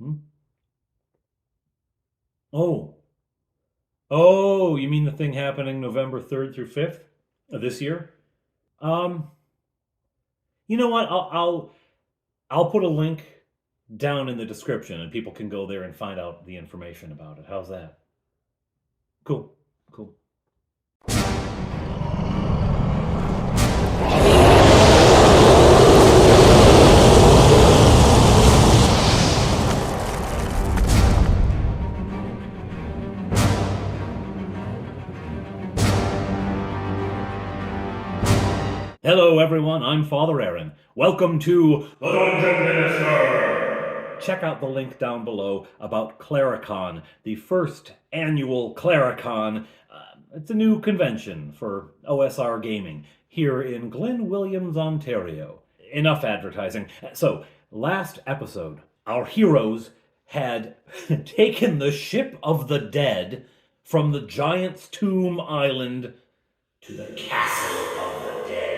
Hmm? Oh. Oh, you mean the thing happening November 3rd through 5th of this year? Um, you know what? I'll put a link down in the description and people can go there and find out the information about it. How's that? Cool. Cool. Hello, everyone. I'm Father Aaron. Welcome to the Dungeon Minister. Check out the link down below about Clericon, the first annual Clericon. It's a new convention for OSR gaming here in Glen Williams, Ontario. Enough advertising. So, last episode, our heroes had taken the ship of the dead from the Giant's Tomb Island to the castle of the dead.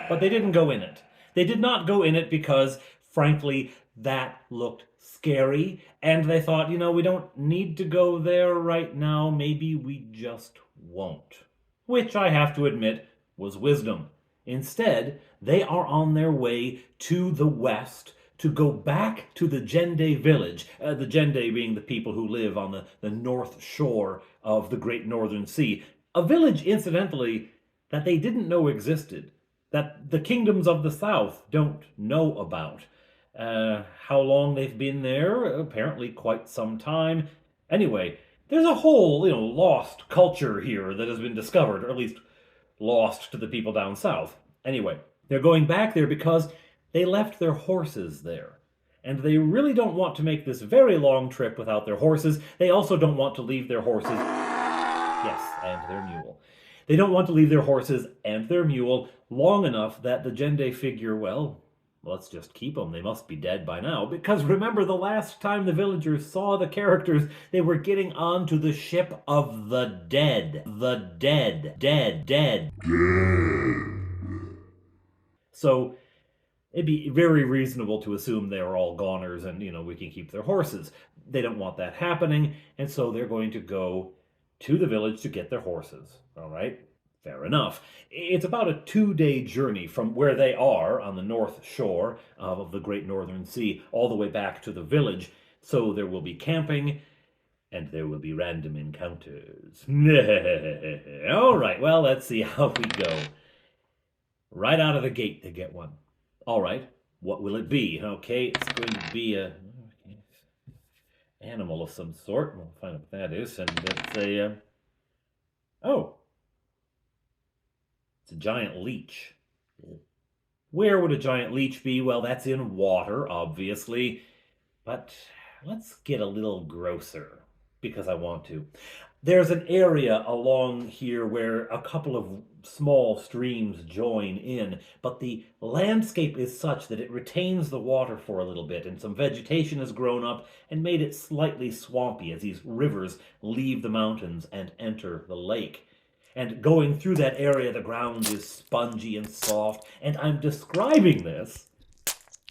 But they didn't go in it. They did not go in it because, frankly, that looked scary. And they thought, we don't need to go there right now. Maybe we just won't. Which I have to admit was wisdom. Instead, they are on their way to the west to go back to the Jendi village, the Jendi being the people who live on the north shore of the Great Northern Sea. A village, incidentally, that they didn't know existed, that the kingdoms of the south don't know about. How long they've been there? Apparently quite some time. Anyway, there's a whole, lost culture here that has been discovered, or at least lost to the people down south. Anyway, they're going back there because they left their horses there. And they really don't want to make this very long trip without their horses. They also don't want to leave their horses. Yes, and their mule. They don't want to leave their horses and their mule long enough that the Jendi figure, well, let's just keep them. They must be dead by now. Because remember, the last time the villagers saw the characters, they were getting onto the ship of the dead. The dead. Dead. Dead. So it'd be very reasonable to assume they're all goners and, we can keep their horses. They don't want that happening, and so they're going to go to the village to get their horses. All right? Fair enough. It's about a 2-day journey from where they are on the north shore of the Great Northern Sea all the way back to the village. So there will be camping and there will be random encounters. All right, well, let's see how we go. Right out of the gate, they get one. All right, what will it be? Okay, it's going to be a animal of some sort. We'll find out what that is. And it's a... oh. It's a giant leech. Where would a giant leech be? Well, that's in water, obviously. But let's get a little grosser, because I want to. There's an area along here where a couple of small streams join in, but the landscape is such that it retains the water for a little bit, and some vegetation has grown up and made it slightly swampy as these rivers leave the mountains and enter the lake. And going through that area, the ground is spongy and soft, and I'm describing this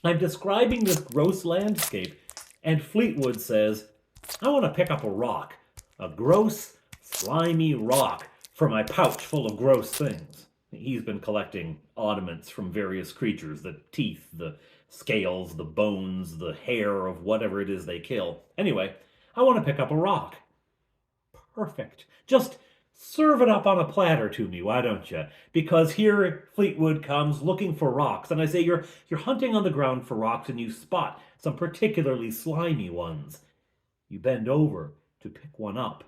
gross landscape, and Fleetwood says, I want to pick up a rock. A gross, slimy rock for my pouch full of gross things. He's been collecting oddments from various creatures, the teeth, the scales, the bones, the hair of whatever it is they kill. Anyway, I want to pick up a rock. Perfect. Just serve it up on a platter to me, why don't you? Because here Fleetwood comes looking for rocks, and I say you're hunting on the ground for rocks and you spot some particularly slimy ones. You bend over to pick one up,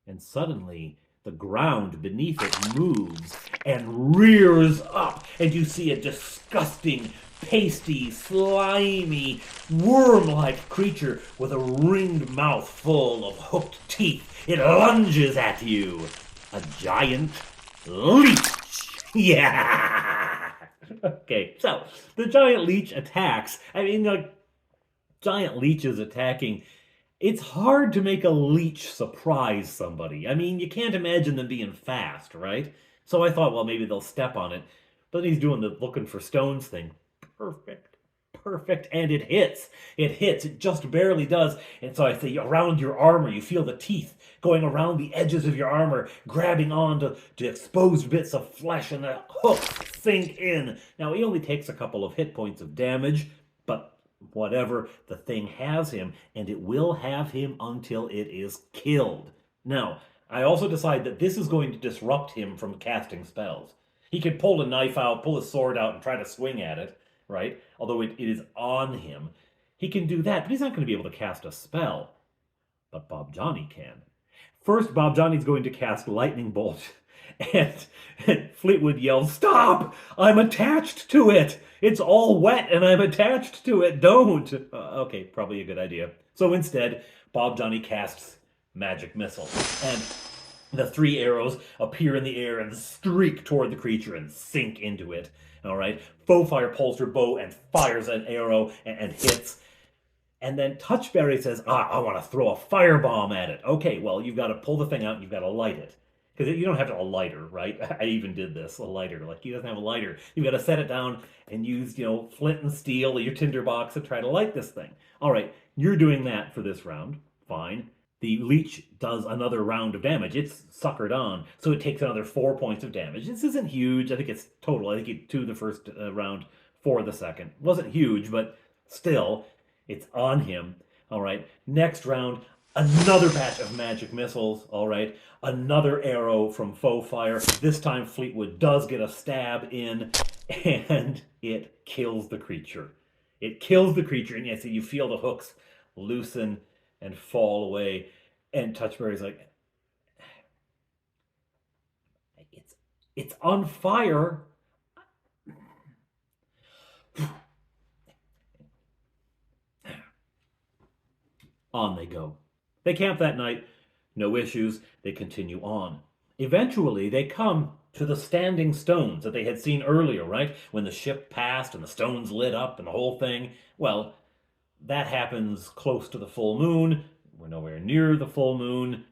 and suddenly the ground beneath it moves and rears up, and you see a disgusting, pasty, slimy, worm-like creature with a ringed mouth full of hooked teeth. It lunges at you. A giant leech. Yeah. Okay, so the giant leech attacks. I mean, giant leeches attacking. It's hard to make a leech surprise somebody. I mean, you can't imagine them being fast, right? So I thought, well, maybe they'll step on it. But he's doing the looking for stones thing. Perfect. perfect, and it hits. It hits. It just barely does. And so I say, around your armor, you feel the teeth going around the edges of your armor, grabbing on to exposed bits of flesh, and the hooks sink in. Now, he only takes a couple of hit points of damage, but whatever, the thing has him, and it will have him until it is killed. Now, I also decide that this is going to disrupt him from casting spells. He could pull a knife out, pull a sword out, and try to swing at it, right? Although it is on him. He can do that, but he's not going to be able to cast a spell. But Bob Johnny can. First, Bob Johnny's going to cast Lightning Bolt. And Fleetwood yells, "Stop! I'm attached to it! It's all wet and I'm attached to it! Don't!" Okay, probably a good idea. So instead, Bob Johnny casts Magic Missile. And the 3 arrows appear in the air and streak toward the creature and sink into it. All right? Fire pulls her bow and fires an arrow and hits. And then Touchberry says, I want to throw a firebomb at it. Okay, well, you've got to pull the thing out and you've got to light it. Because you don't have a lighter, right? I even did this, a lighter. Like, he doesn't have a lighter. You've got to set it down and use, flint and steel or your tinderbox and try to light this thing. All right, you're doing that for this round. Fine. The leech does another round of damage. It's suckered on, so it takes another 4 points of damage. This isn't huge. I think it's total. I think it's 2 the first round, 4 the second. Wasn't huge, but still, it's on him. All right, next round, another batch of magic missiles. All right, another arrow from faux fire. This time Fleetwood does get a stab in, and it kills the creature. It kills the creature, and yes, you feel the hooks loosen and fall away. And Touchberry's like, it's on fire. On they go. They camp that night. No issues. They continue on. Eventually, they come to the standing stones that they had seen earlier, right? When the ship passed and the stones lit up and the whole thing. Well, that happens close to the full moon. We're nowhere near the full moon.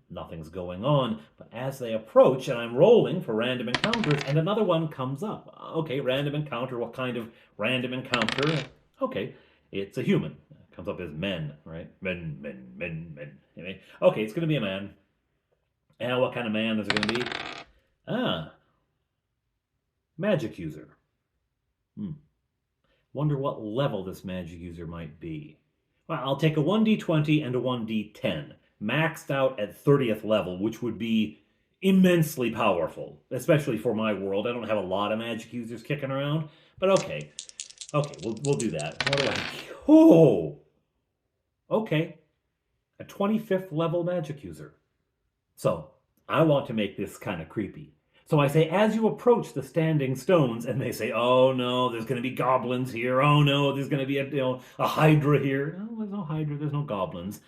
Nothing's going on. But as they approach, and I'm rolling for random encounters, and another one comes up. Okay, random encounter. What kind of random encounter? Okay, it's a human. It comes up as men, right? Men. Anyway, okay, it's going to be a man. And what kind of man is it going to be? Magic user. Wonder what level this magic user might be. Well, I'll take a 1d20 and a 1d10, maxed out at 30th level, which would be immensely powerful, especially for my world. I don't have a lot of magic users kicking around, but okay. Okay, we'll do that. What do I... Oh! Okay. A 25th level magic user. So, I want to make this kind of creepy. So I say, as you approach the standing stones, and they say, oh no, there's going to be goblins here. Oh no, there's going to be a hydra here. No, there's no hydra, there's no goblins.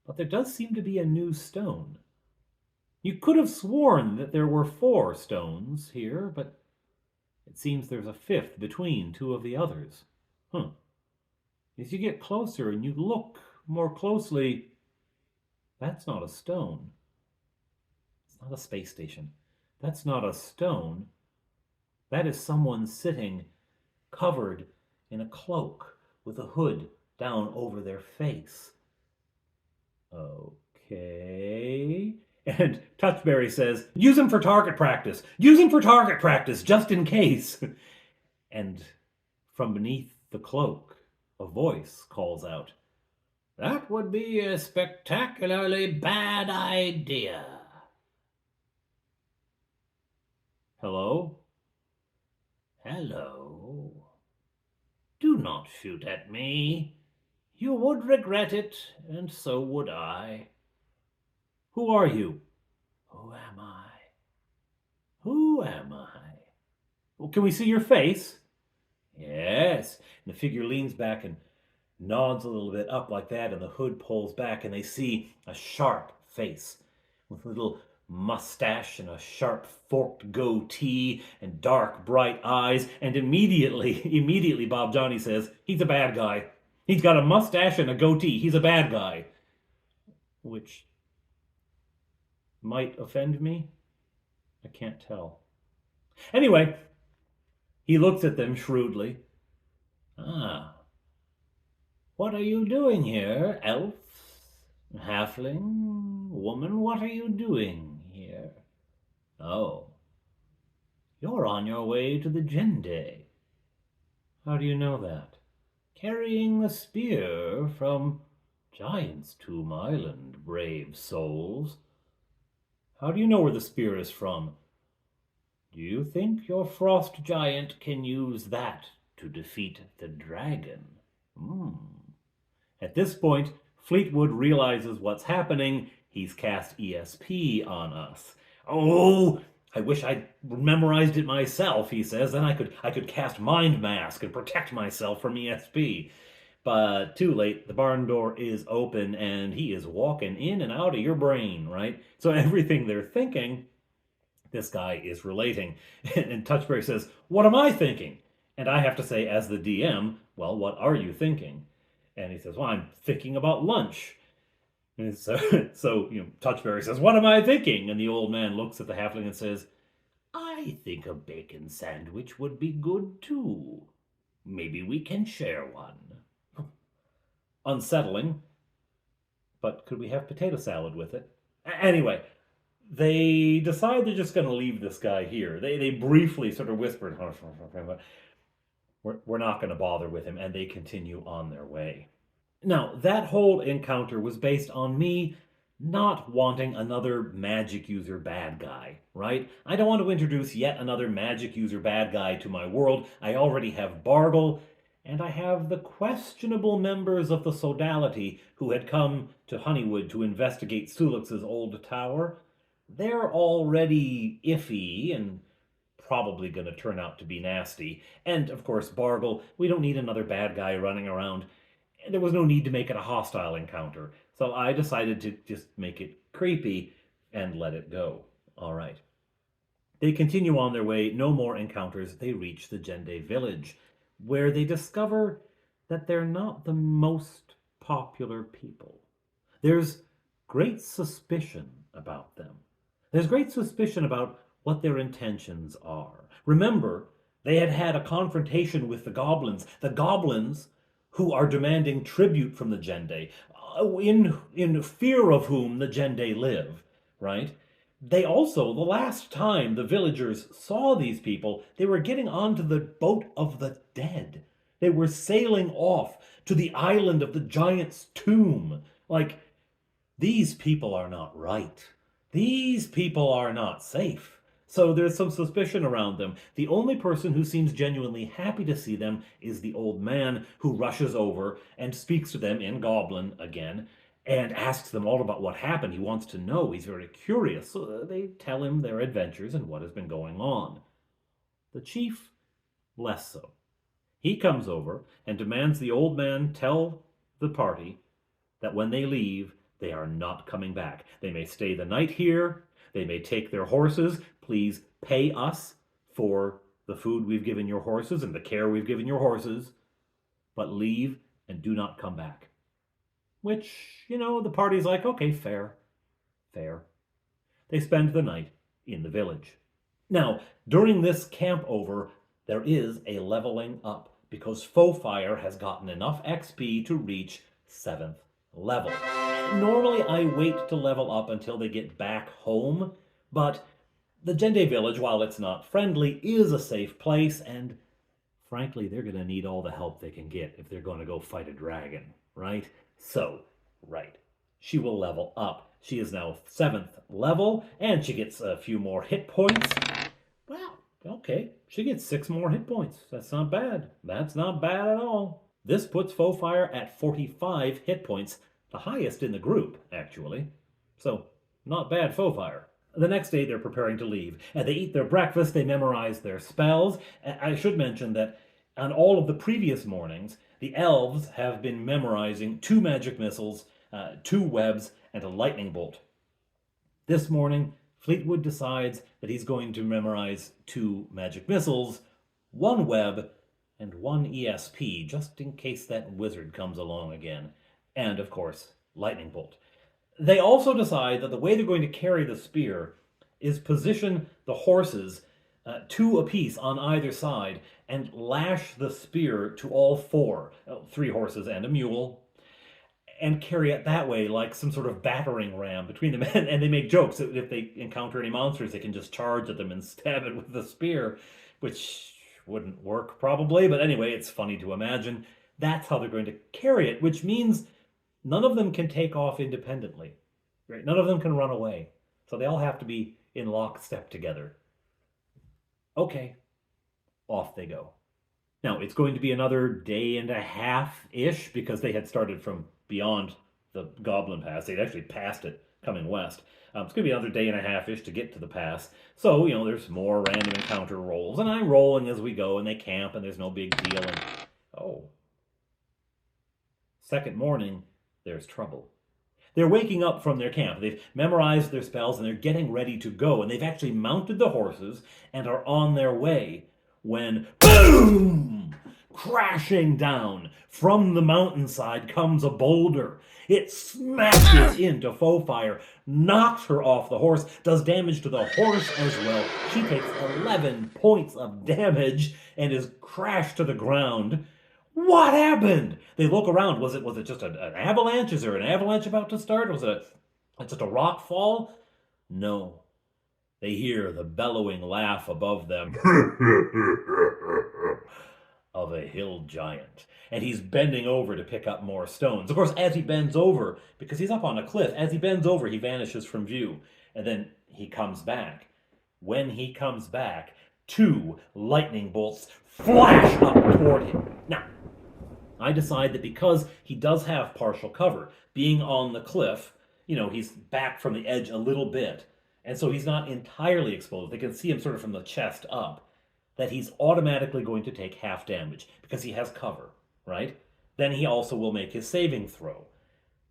But there does seem to be a new stone. You could have sworn that there were 4 stones here, but it seems there's a 5th between 2 of the others. As you get closer and you look more closely, that's not a stone. It's not a space station. That's not a stone. That is someone sitting covered in a cloak with a hood down over their face. Okay. And Touchberry says, use him for target practice. Use him for target practice, just in case. And from beneath the cloak, a voice calls out, that would be a spectacularly bad idea. Hello? Hello? Do not shoot at me. You would regret it, and so would I. Who are you? Who am I? Who am I? Well, can we see your face? Yes. And the figure leans back and nods a little bit up like that, and the hood pulls back, and they see a sharp face with a little mustache and a sharp forked goatee and dark bright eyes, and immediately Bob Johnny says, he's a bad guy. He's got a mustache and a goatee. He's a bad guy. Which might offend me. I can't tell. Anyway, he looks at them shrewdly. Ah, what are you doing here, elf? Halfling? Woman, what are you doing here? Oh, you're on your way to the Jendi. How do you know that? Carrying the spear from Giant's Tomb Island, brave souls. How do you know where the spear is from? Do you think your frost giant can use that to defeat the dragon? Hmm. At this point, Fleetwood realizes what's happening. He's cast ESP on us. Oh, I wish I'd memorized it myself, he says. Then I could cast Mind Mask and protect myself from ESP. But too late, the barn door is open and he is walking in and out of your brain, right? So everything they're thinking, this guy is relating. And Touchberry says, "What am I thinking?" And I have to say, as the DM, "Well, what are you thinking?" And he says, "Well, I'm thinking about lunch." And so Touchberry says, "What am I thinking?" And the old man looks at the halfling and says, "I think a bacon sandwich would be good too. Maybe we can share one." Unsettling, but could we have potato salad with it? Anyway, they decide they're just going to leave this guy here. They briefly sort of whispered, we're not going to bother with him, and they continue on their way. Now, that whole encounter was based on me not wanting another magic user bad guy, right? I don't want to introduce yet another magic user bad guy to my world. I already have Bargle, and I have the questionable members of the Sodality who had come to Honeywood to investigate Sulix's old tower. They're already iffy and probably going to turn out to be nasty. And, of course, Bargle, we don't need another bad guy running around. There was no need to make it a hostile encounter, so I decided to just make it creepy and let it go. All right. They continue on their way, no more encounters. They reach the Jendi village, where they discover that they're not the most popular people. There's great suspicion about them. There's great suspicion about what their intentions are. Remember, they had had a confrontation with the goblins. The goblins who are demanding tribute from the Jendi, in fear of whom the Jendi live, right? They also, the last time the villagers saw these people, they were getting onto the boat of the dead. They were sailing off to the island of the giant's tomb. Like, these people are not right. These people are not safe. So there's some suspicion around them. The only person who seems genuinely happy to see them is the old man, who rushes over and speaks to them in Goblin again and asks them all about what happened. He wants to know. He's very curious. So they tell him their adventures and what has been going on. The chief, less so. He comes over and demands the old man tell the party that when they leave, they are not coming back. They may stay the night here. They may take their horses. Please pay us for the food we've given your horses and the care we've given your horses. But leave and do not come back. Which, the party's like, okay, fair. Fair. They spend the night in the village. Now, during this camp over, there is a leveling up because Faux-Fire has gotten enough XP to reach 7th level. Normally, I wait to level up until they get back home, but the Jendi village, while it's not friendly, is a safe place, and frankly, they're going to need all the help they can get if they're going to go fight a dragon, right? So, right, she will level up. She is now 7th level, and she gets a few more hit points. Well, okay, she gets 6 more hit points. That's not bad. That's not bad at all. This puts Faux-Fire at 45 hit points, the highest in the group, actually. So, not bad Faux-Fire. The next day, they're preparing to leave. And they eat their breakfast, they memorize their spells. I should mention that on all of the previous mornings, the elves have been memorizing 2 magic missiles, 2 webs, and a lightning bolt. This morning, Fleetwood decides that he's going to memorize 2 magic missiles, 1 web, and 1 ESP, just in case that wizard comes along again. And, of course, lightning bolt. They also decide that the way they're going to carry the spear is position the horses two apiece on either side, and lash the spear to all four, three horses and a mule, and carry it that way like some sort of battering ram between them. And they make jokes that if they encounter any monsters, they can just charge at them and stab it with the spear, which wouldn't work probably, but anyway, it's funny to imagine. That's how they're going to carry it, which means none of them can take off independently. Right? None of them can run away. So they all have to be in lockstep together. Okay, off they go. Now, it's going to be another day and a half-ish because they had started from beyond the Goblin Pass. They'd actually passed it coming west. It's going to be another day and a half-ish to get to the pass. So, there's more random encounter rolls, and I'm rolling as we go, and they camp, and there's no big deal. And oh. Second morning, there's trouble. They're waking up from their camp. They've memorized their spells, and they're getting ready to go. And they've actually mounted the horses and are on their way when, boom! Crashing down from the mountainside comes a boulder. It smashes into Fofire, knocks her off the horse, does damage to the horse as well. She takes 11 points of damage and is crashed to the ground. What happened? They look around. Was it just an avalanche? Is there an avalanche about to start? Was it just a rock fall? No. They hear the bellowing laugh above them of a hill giant. And he's bending over to pick up more stones. Of course, as he bends over, because he's up on a cliff, as he bends over, he vanishes from view. And then he comes back. When he comes back, 2 lightning bolts flash up toward him. Now, I decide that because he does have partial cover, being on the cliff, he's back from the edge a little bit, and so he's not entirely exposed. They can see him sort of from the chest up, that he's automatically going to take half damage because he has cover, right? Then he also will make his saving throw.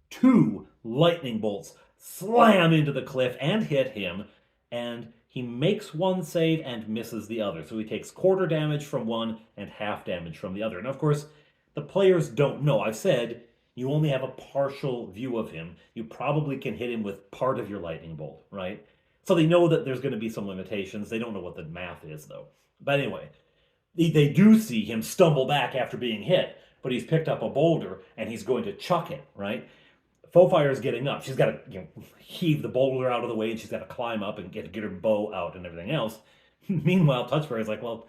2 lightning bolts slam into the cliff and hit him, and he makes one save and misses the other. So he takes quarter damage from one and half damage from the other. And of course, the players don't know. I've said you only have a partial view of him. You probably can hit him with part of your lightning bolt, right? So they know that there's going to be some limitations. They don't know what the math is, though. But anyway, they do see him stumble back after being hit, but he's picked up a boulder and he's going to chuck it, right? Fofire's getting up. She's got to heave the boulder out of the way, and she's got to climb up and get her bow out and everything else. Meanwhile, Touchfairy's like, well,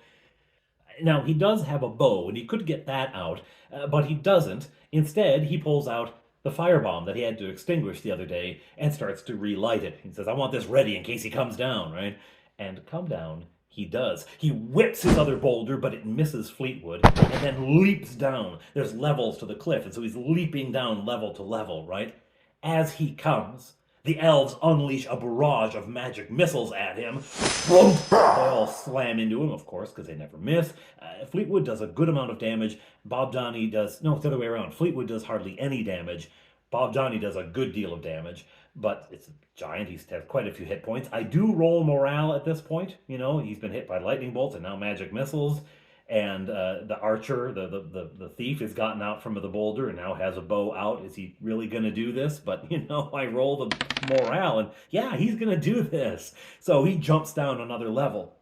now he does have a bow, and he could get that out, but he doesn't. Instead, he pulls out the firebomb that he had to extinguish the other day and starts to relight it. He says, I want this ready in case he comes down, right? And come down, he does. He whips his other boulder, but it misses Fleetwood, and then leaps down. There's levels to the cliff, and so he's leaping down level to level, right? As he comes, the elves unleash a barrage of magic missiles at him. They all slam into him, of course, because they never miss. Fleetwood does a good amount of damage. Bob Johnny does... No, it's the other way around. Fleetwood does hardly any damage. Bob Johnny does a good deal of damage. But it's a giant. He's had quite a few hit points. I do roll morale at this point. He's been hit by lightning bolts and now magic missiles. And the archer, the thief, has gotten out from the boulder and now has a bow out. Is he really going to do this? But, I roll the morale, and yeah, he's going to do this. So he jumps down another level,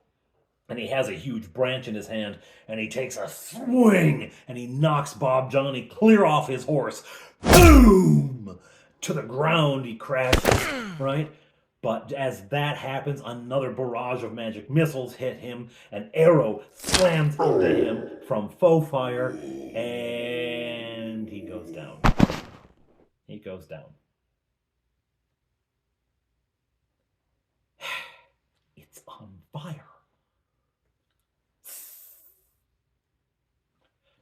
and he has a huge branch in his hand, and he takes a swing, and he knocks Bob Johnny clear off his horse. Boom! To the ground he crashes, right? But as that happens, another barrage of magic missiles hit him. An arrow slams into him from Fofire, and he goes down. He goes down. It's on fire.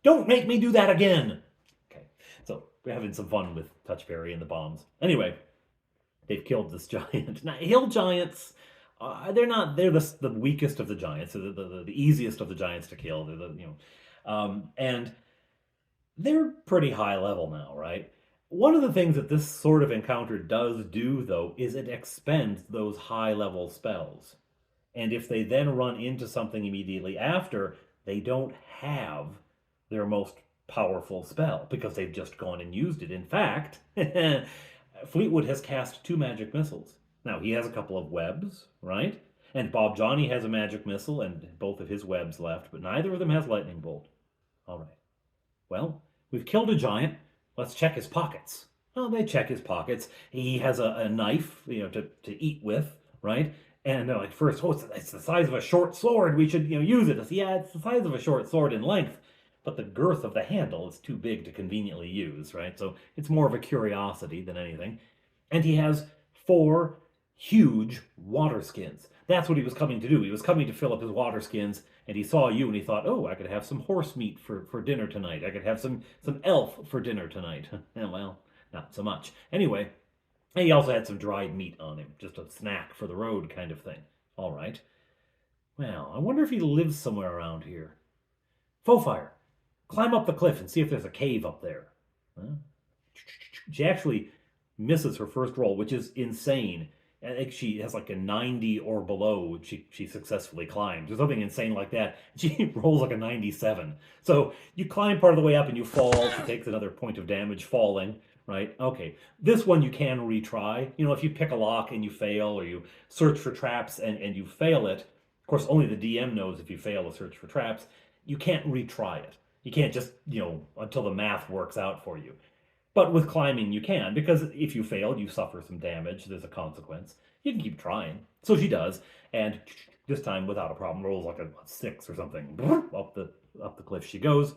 Don't make me do that again! Okay, so we're having some fun with Touchfairy and the bombs. Anyway, they've killed this giant. Now, hill giants, they're the weakest of the giants. They're the easiest of the giants to kill. They're and they're pretty high level now, right? One of the things that this sort of encounter does do, though, is it expends those high level spells. And if they then run into something immediately after, they don't have their most powerful spell because they've just gone and used it. In fact, Fleetwood has cast 2 magic missiles. Now, he has a couple of webs, right? And Bob Johnny has a magic missile and both of his webs left, but neither of them has lightning bolt. All right. Well, we've killed a giant. Let's check his pockets. Well, they check his pockets. He has a knife, to eat with, right? And they're like, first, oh, it's the size of a short sword. We should, use it. It's, yeah, it's the size of a short sword in length, but the girth of the handle is too big to conveniently use, right? So it's more of a curiosity than anything. And he has 4 huge water skins. That's what he was coming to do. He was coming to fill up his water skins, and he saw you, and he thought, oh, I could have some horse meat for dinner tonight. I could have some elf for dinner tonight. Well, not so much. Anyway, he also had some dried meat on him, just a snack for the road kind of thing. All right. Well, I wonder if he lives somewhere around here. Fofire, climb up the cliff and see if there's a cave up there. Huh? She actually misses her first roll, which is insane. I think she has like a 90 or below. She successfully climbs, or something insane like that. She rolls like a 97. So you climb part of the way up and you fall. She takes another point of damage falling, right? Okay. This one you can retry. If you pick a lock and you fail, or you search for traps and you fail it, of course, only the DM knows if you fail to search for traps. You can't retry it. You can't just, until the math works out for you. But with climbing, you can, because if you failed, you suffer some damage. There's a consequence. You can keep trying. So she does, and this time, without a problem, rolls like a 6 or something. Up the cliff she goes.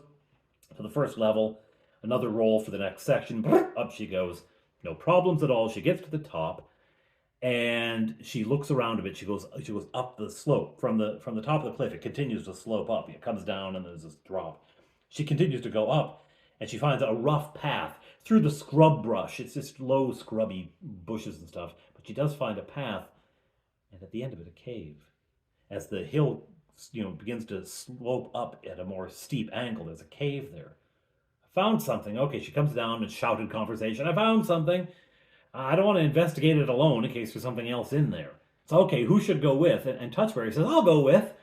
For the first level, another roll for the next section. Up she goes. No problems at all. She gets to the top, and she looks around a bit. She goes up the slope. From the top of the cliff, it continues to slope up. It comes down, and there's this drop. She continues to go up, and she finds a rough path through the scrub brush. It's just low, scrubby bushes and stuff. But she does find a path, and at the end of it, a cave. As the hill, begins to slope up at a more steep angle, there's a cave there. I found something. Okay, she comes down and shouted conversation. I found something. I don't want to investigate it alone in case there's something else in there. So, okay, who should go with? And Touchberry says, I'll go with.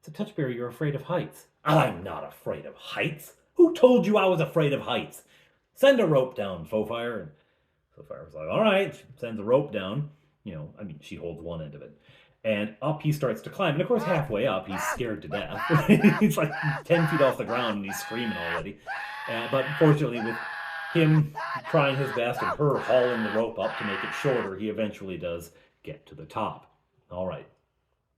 So, Touchberry, you're afraid of heights. I'm not afraid of heights. Who told you I was afraid of heights? Send a rope down, Fofire. And Fofire was like, all right. She sends a rope down. She holds one end of it. And up he starts to climb. And of course, halfway up, he's scared to death. He's like 10 feet off the ground and he's screaming already. But fortunately, with him trying his best and her hauling the rope up to make it shorter, he eventually does get to the top. All right.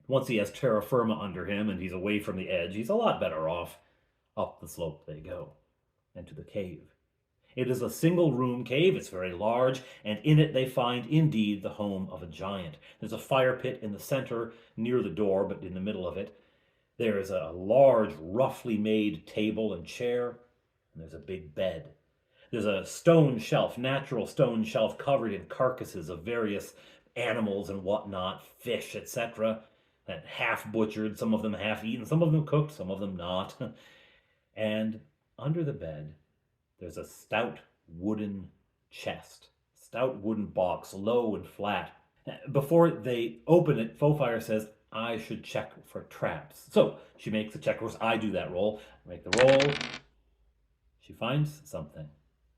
Once he has terra firma under him and he's away from the edge, he's a lot better off. Up the slope they go, and to the cave. It is a single-room cave. It's very large, and in it they find, indeed, the home of a giant. There's a fire pit in the center, near the door, but in the middle of it. There is a large, roughly made table and chair, and there's a big bed. There's a stone shelf, natural stone shelf, covered in carcasses of various animals and whatnot, fish, etc., and half-butchered, some of them half-eaten, some of them cooked, some of them not. And under the bed, there's a stout wooden chest, stout wooden box, low and flat. Before they open it, Fofire says, I should check for traps. So she makes a check. Of course, I do that roll. Make the roll. She finds something.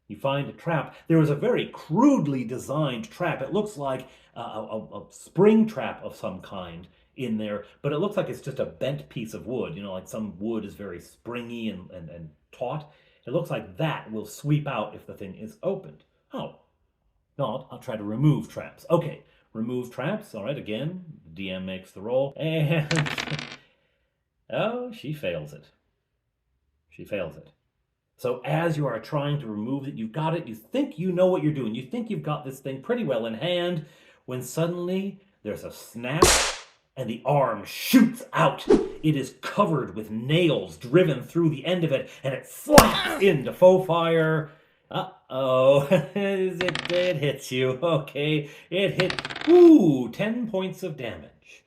You find a trap. There is a very crudely designed trap. It looks like a spring trap of some kind in there, but it looks like it's just a bent piece of wood. Like some wood is very springy and taut. It looks like that will sweep out if the thing is opened. Oh, no, I'll try to remove traps. Okay, remove traps. All right, again, the DM makes the roll, and oh, she fails it. She fails it. So as you are trying to remove it, you've got it, you think you know what you're doing. You think you've got this thing pretty well in hand, when suddenly there's a snap, and the arm shoots out. It is covered with nails driven through the end of it, and it slaps into Fofire. Uh-oh. It hits you. Okay, it hit. 10 points of damage.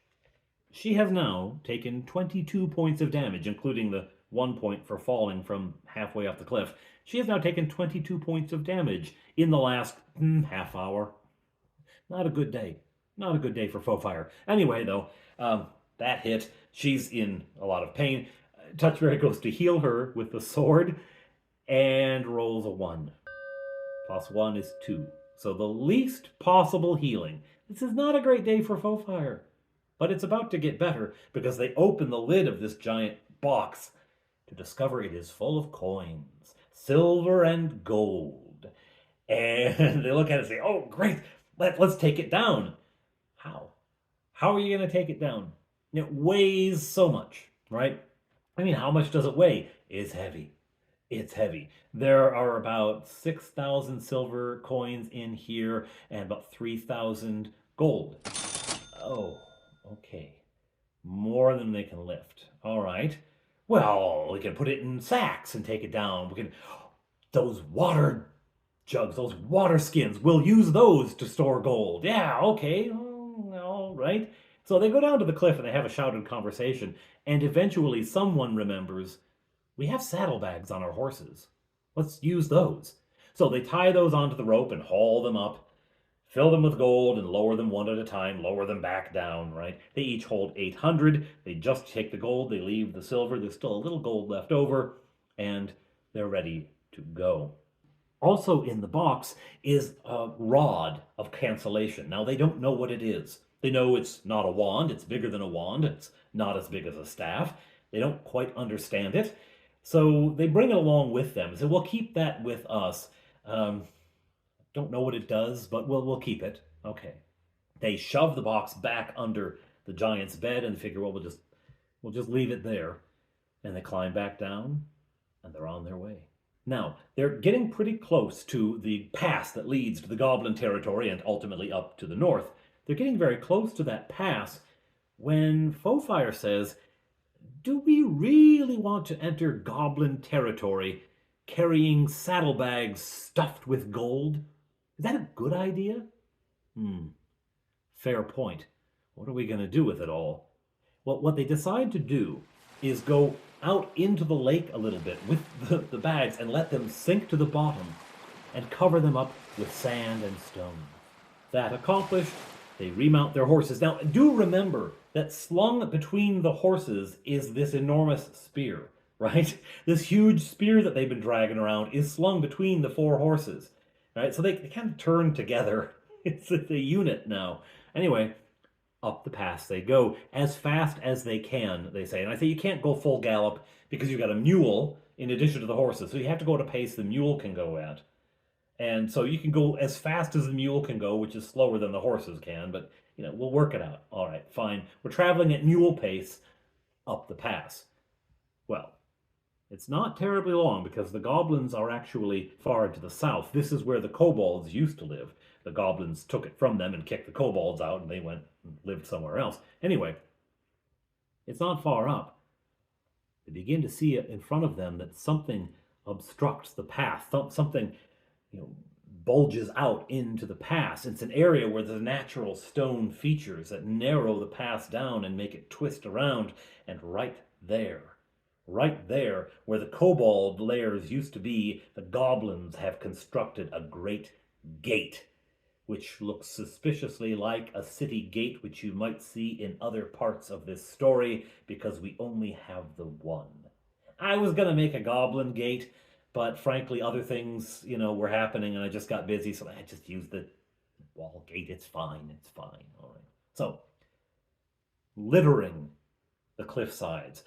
She has now taken 22 points of damage, including the 1 point for falling from halfway up the cliff. She has now taken 22 points of damage in the last half hour. Not a good day. Not a good day for Fofire. Anyway, though, that hit. She's in a lot of pain. Touchberry goes to heal her with the sword and rolls a 1. Plus 1 is 2. So the least possible healing. This is not a great day for Fofire. But it's about to get better because they open the lid of this giant box to discover it is full of coins, silver and gold. And they look at it and say, oh, great, let's take it down. How? How are you going to take it down? It weighs so much, right? I mean, how much does it weigh? It's heavy. It's heavy. There are about 6,000 silver coins in here and about 3,000 gold. Oh, okay. More than they can lift. All right. Well, we can put it in sacks and take it down. We can... Those water jugs, those water skins, we'll use those to store gold. Yeah, okay. All right. So they go down to the cliff and they have a shouted conversation. And eventually someone remembers, we have saddlebags on our horses. Let's use those. So they tie those onto the rope and haul them up. Fill them with gold and lower them one at a time, lower them back down, right? They each hold 800. They just take the gold, they leave the silver. There's still a little gold left over, and they're ready to go. Also in the box is a rod of cancellation. Now, they don't know what it is. They know it's not a wand. It's bigger than a wand. It's not as big as a staff. They don't quite understand it. So they bring it along with them. Say, we'll keep that with us. Don't know what it does, but we'll keep it. Okay. They shove the box back under the giant's bed and figure, well, we'll just leave it there. And they climb back down, and they're on their way. Now, they're getting pretty close to the pass that leads to the Goblin territory and ultimately up to the north. They're getting very close to that pass when Fofire says, do we really want to enter Goblin territory carrying saddlebags stuffed with gold? Is that a good idea? Fair point. What are we going to do with it all? Well, what they decide to do is go out into the lake a little bit with the bags and let them sink to the bottom and cover them up with sand and stone. That accomplished, they remount their horses. Now, do remember that slung between the horses is this enormous spear, right? This huge spear that they've been dragging around is slung between the 4 horses. Right, so they kind of turn together. It's a unit now. Anyway, up the pass they go as fast as they can, they say. And I say you can't go full gallop because you've got a mule in addition to the horses. So you have to go at a pace the mule can go at. And so you can go as fast as the mule can go, which is slower than the horses can. But, we'll work it out. All right, fine. We're traveling at mule pace up the pass. Well, it's not terribly long because the goblins are actually far to the south. This is where the kobolds used to live. The goblins took it from them and kicked the kobolds out, and they went and lived somewhere else. Anyway, it's not far up. They begin to see in front of them that something obstructs the path. Something, bulges out into the pass. It's an area where there's natural stone features that narrow the pass down and make it twist around. And right there, where the kobold lairs used to be, the goblins have constructed a great gate, which looks suspiciously like a city gate which you might see in other parts of this story, because we only have the one. I was going to make a goblin gate, but frankly, other things, were happening, and I just got busy, so I just used the wall gate. It's fine. All right. So, littering the cliff sides,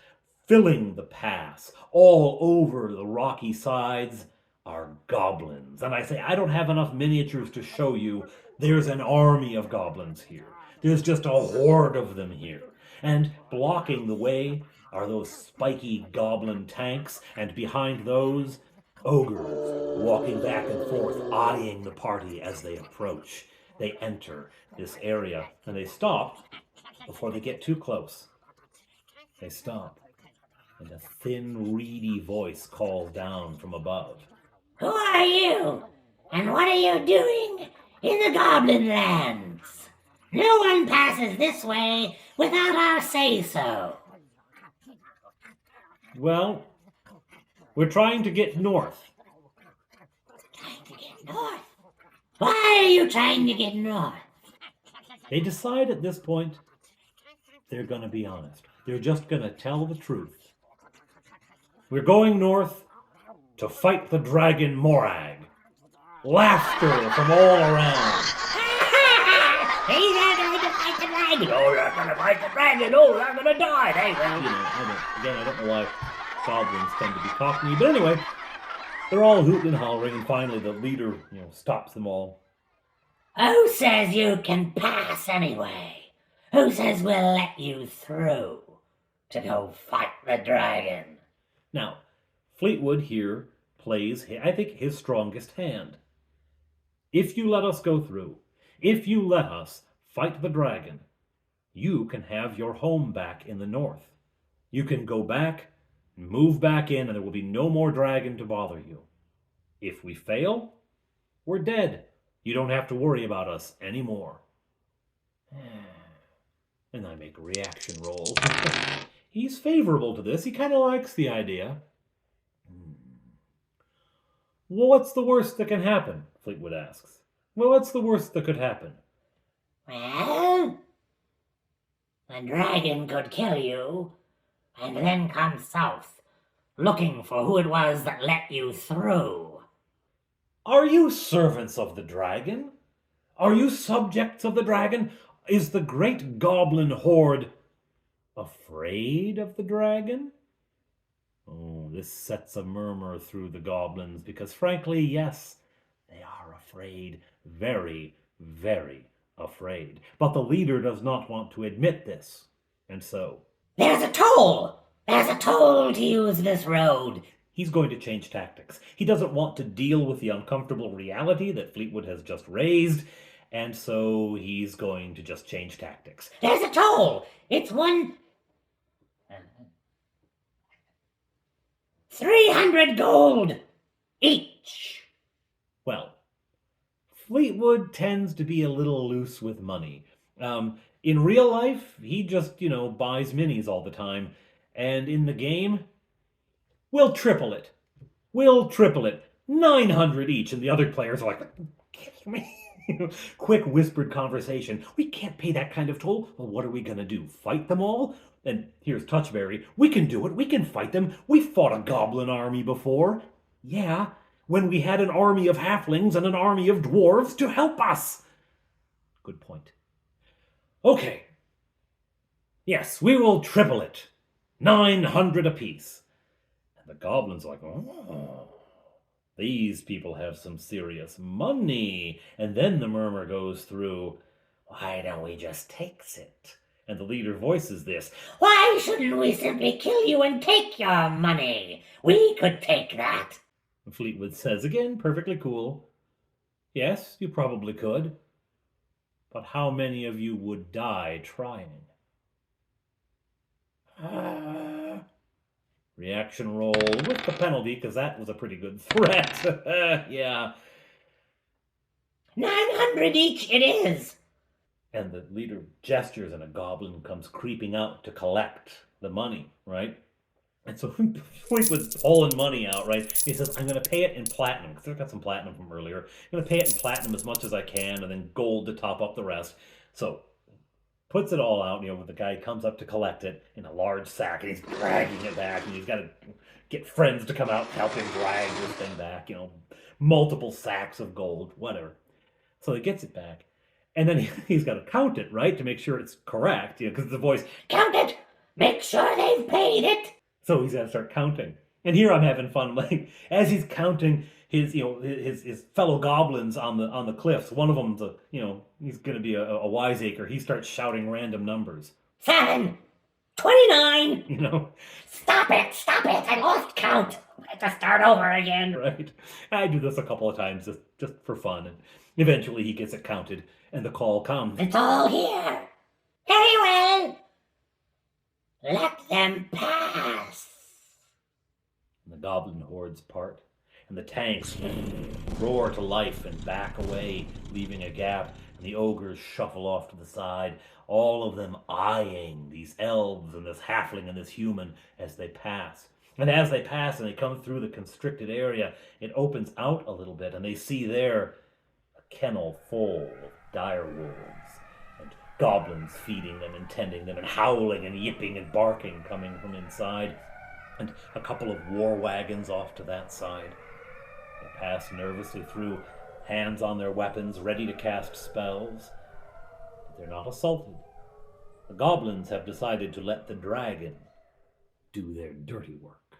filling the pass, all over the rocky sides are goblins. And I say, I don't have enough miniatures to show you. There's an army of goblins here. There's just a horde of them here. And blocking the way are those spiky goblin tanks, and behind those, ogres walking back and forth, eyeing the party as they approach. They enter this area, and they stop before they get too close. They stop. And a thin, reedy voice calls down from above. Who are you? And what are you doing in the Goblin lands? No one passes this way without our say-so. Well, we're trying to get north. Trying to get north? Why are you trying to get north? They decide at this point they're going to be honest. They're just going to tell the truth. We're going north to fight the dragon Morag. Laughter from all around. He's not going to fight the dragon. gonna fight the dragon. Oh, I'm gonna die. They will. I don't know why goblins tend to be cockney, but anyway, they're all hooting and hollering, and finally the leader, stops them all. Who says you can pass anyway? Who says we'll let you through to go fight the dragon? Now, Fleetwood here plays, I think, his strongest hand. If you let us go through, if you let us fight the dragon, you can have your home back in the north. You can go back, move back in, and there will be no more dragon to bother you. If we fail, we're dead. You don't have to worry about us anymore. And I make a reaction roll. He's favorable to this. He kind of likes the idea. Well, what's the worst that can happen? Fleetwood asks. Well, what's the worst that could happen? Well, a dragon could kill you and then come south, looking for who it was that let you through. Are you servants of the dragon? Are you subjects of the dragon? Is the great goblin horde afraid of the dragon? Oh, this sets a murmur through the goblins, because frankly, yes, they are afraid. Very, very afraid. But the leader does not want to admit this, and so... There's a toll! There's a toll to use this road. He's going to change tactics. He doesn't want to deal with the uncomfortable reality that Fleetwood has just raised, and so he's going to just change tactics. There's a toll! It's 300 gold each. Well, Fleetwood tends to be a little loose with money. In real life, he just, buys minis all the time. And in the game, we'll triple it. 900 each. And the other players are like, kidding me? Quick whispered conversation. We can't pay that kind of toll. Well, what are we going to do? Fight them all? And here's Touchberry. We can do it. We can fight them. We fought a goblin army before. Yeah, when we had an army of halflings and an army of dwarves to help us. Good point. Okay. Yes, we will triple it. 900 apiece. And the goblins are like, oh, these people have some serious money. And then the murmur goes through, why don't we just take it? And the leader voices this. Why shouldn't we simply kill you and take your money? We could take that. Fleetwood says again, perfectly cool. Yes, you probably could. But how many of you would die trying? Reaction roll with the penalty, because that was a pretty good threat. Yeah. 900 each it is. And the leader gestures and a goblin comes creeping out to collect the money, right? And so Fleetwood's pulling money out, right? He says, I'm going to pay it in platinum, because I've got some platinum from earlier. I'm going to pay it in platinum as much as I can, and then gold to top up the rest. So puts it all out, the guy comes up to collect it in a large sack, and he's dragging it back, and he's got to get friends to come out and help him drag this thing back, multiple sacks of gold, whatever. So he gets it back. And then he's got to count it, right, to make sure it's correct, because the voice, count it! Make sure they've paid it! So he's got to start counting. And here I'm having fun, like, as he's counting his fellow goblins on the cliffs, one of them's he's going to be a wiseacre. He starts shouting random numbers. 7, 29! Stop it, I lost count. I have to start over again. Right. I do this a couple of times just for fun, and eventually he gets it counted. And the call comes. It's all here. Very well. Let them pass. And the goblin hordes part, and the tanks roar to life and back away, leaving a gap, and the ogres shuffle off to the side, all of them eyeing these elves and this halfling and this human as they pass. And as they pass and they come through the constricted area, it opens out a little bit, and they see there a kennel full of dire wolves, and goblins feeding them and tending them, and howling and yipping and barking coming from inside, and a couple of war wagons off to that side. They pass nervously through, hands on their weapons, ready to cast spells. But they're not assaulted. The goblins have decided to let the dragon do their dirty work.